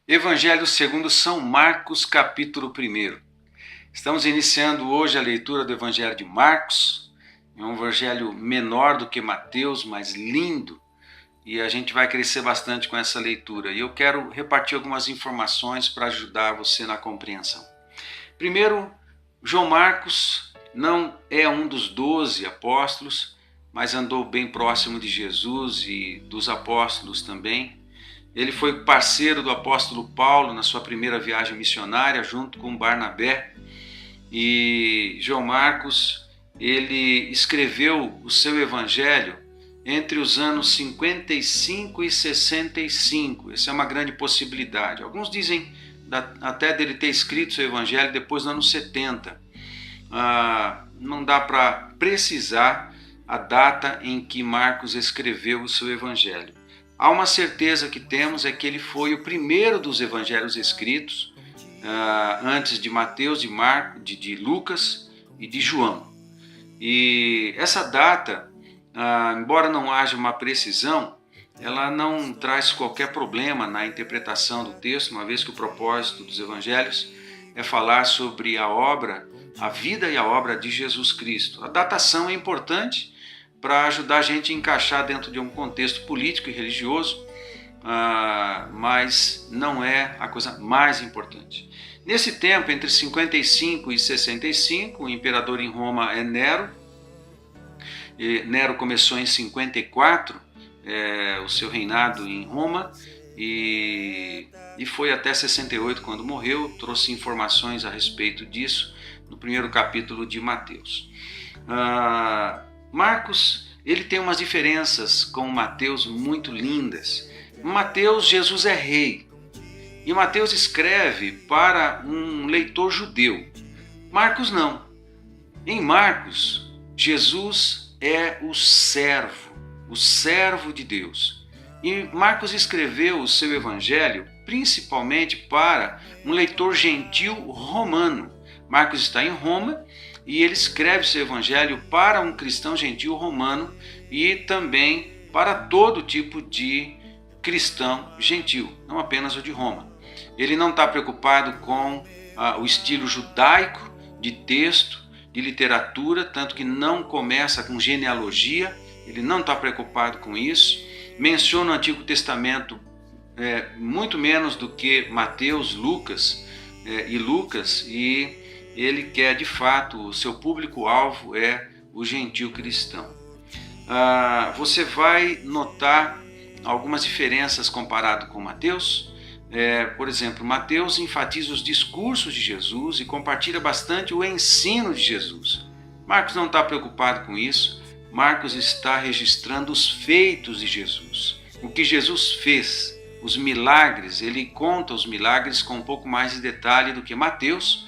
Evangelho segundo São Marcos, capítulo 1. Estamos iniciando hoje a leitura do Evangelho de Marcos. É um evangelho menor do que Mateus, mas lindo. E a gente vai crescer bastante com essa leitura. E eu quero repartir algumas informações para ajudar você na compreensão. Primeiro, João Marcos não é um dos 12 apóstolos, mas andou bem próximo de Jesus e dos apóstolos também. Ele foi parceiro do apóstolo Paulo na sua primeira viagem missionária, junto com Barnabé. E João Marcos, ele escreveu o seu evangelho entre os anos 55 e 65. Essa é uma grande possibilidade. Alguns dizem até dele ter escrito seu evangelho depois dos anos 70. Não dá para precisar a data em que Marcos escreveu o seu evangelho. Há uma certeza que temos é que ele foi o primeiro dos evangelhos escritos, antes de Mateus, de Marcos, de Lucas e de João. E essa data, embora não haja uma precisão, ela não traz qualquer problema na interpretação do texto, uma vez que o propósito dos evangelhos é falar sobre a obra, a vida e a obra de Jesus Cristo. A datação é importante para ajudar a gente a encaixar dentro de um contexto político e religioso, mas não é a coisa mais importante. Nesse tempo, entre 55 e 65, o imperador em Roma é Nero. Nero começou em 54, o seu reinado em Roma, e foi até 68 quando morreu. Trouxe informações a respeito disso no primeiro capítulo de Mateus. Marcos, ele tem umas diferenças com Mateus muito lindas. Em Mateus, Jesus é rei. E Mateus escreve para um leitor judeu. Marcos não. Em Marcos, Jesus é o servo de Deus. E Marcos escreveu o seu evangelho principalmente para um leitor gentil romano. Marcos está em Roma e ele escreve seu evangelho para um cristão gentil romano e também para todo tipo de cristão gentil, não apenas o de Roma. Ele não está preocupado com o estilo judaico de texto, de literatura, tanto que não começa com genealogia. Ele não está preocupado com isso. Menciona o Antigo Testamento muito menos do que Mateus, Lucas, e ele quer, de fato, o seu público-alvo é o gentil cristão. Você vai notar algumas diferenças comparado com Mateus. Por exemplo, Mateus enfatiza os discursos de Jesus e compartilha bastante o ensino de Jesus. Marcos não está preocupado com isso. Marcos está registrando os feitos de Jesus. O que Jesus fez, os milagres, ele conta os milagres com um pouco mais de detalhe do que Mateus.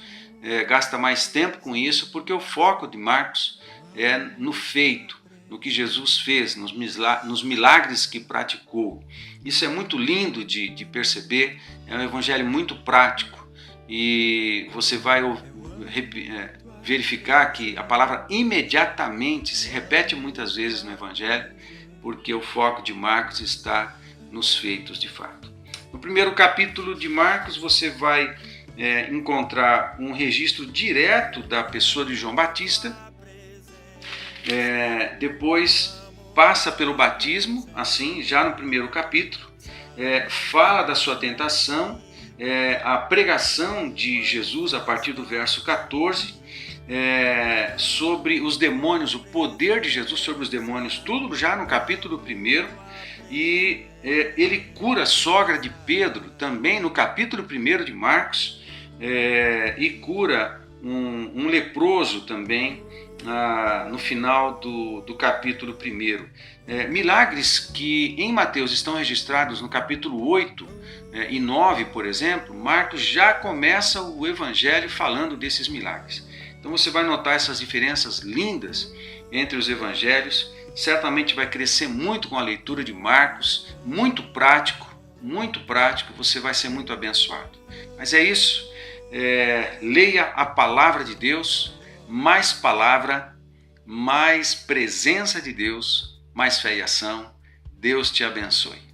Gasta mais tempo com isso, porque o foco de Marcos é no feito, no que Jesus fez, nos milagres que praticou. Isso é muito lindo de perceber, é um evangelho muito prático, e você vai verificar que a palavra imediatamente se repete muitas vezes no evangelho, porque o foco de Marcos está nos feitos de fato. No primeiro capítulo de Marcos você vai encontrar um registro direto da pessoa de João Batista. Depois passa pelo batismo, assim, já no primeiro capítulo, fala da sua tentação, a pregação de Jesus a partir do verso 14, sobre os demônios, o poder de Jesus sobre os demônios, tudo já no capítulo 1, e ele cura a sogra de Pedro também no capítulo 1 de Marcos, e cura um leproso também no final do capítulo 1. Milagres que em Mateus estão registrados no capítulo 8 e 9, por exemplo. Marcos já começa o evangelho falando desses milagres. Então você vai notar essas diferenças lindas entre os evangelhos. Certamente vai crescer muito com a leitura de Marcos, muito prático, você vai ser muito abençoado. Mas é isso, leia a palavra de Deus, mais palavra, mais presença de Deus, mais fé e ação. Deus te abençoe.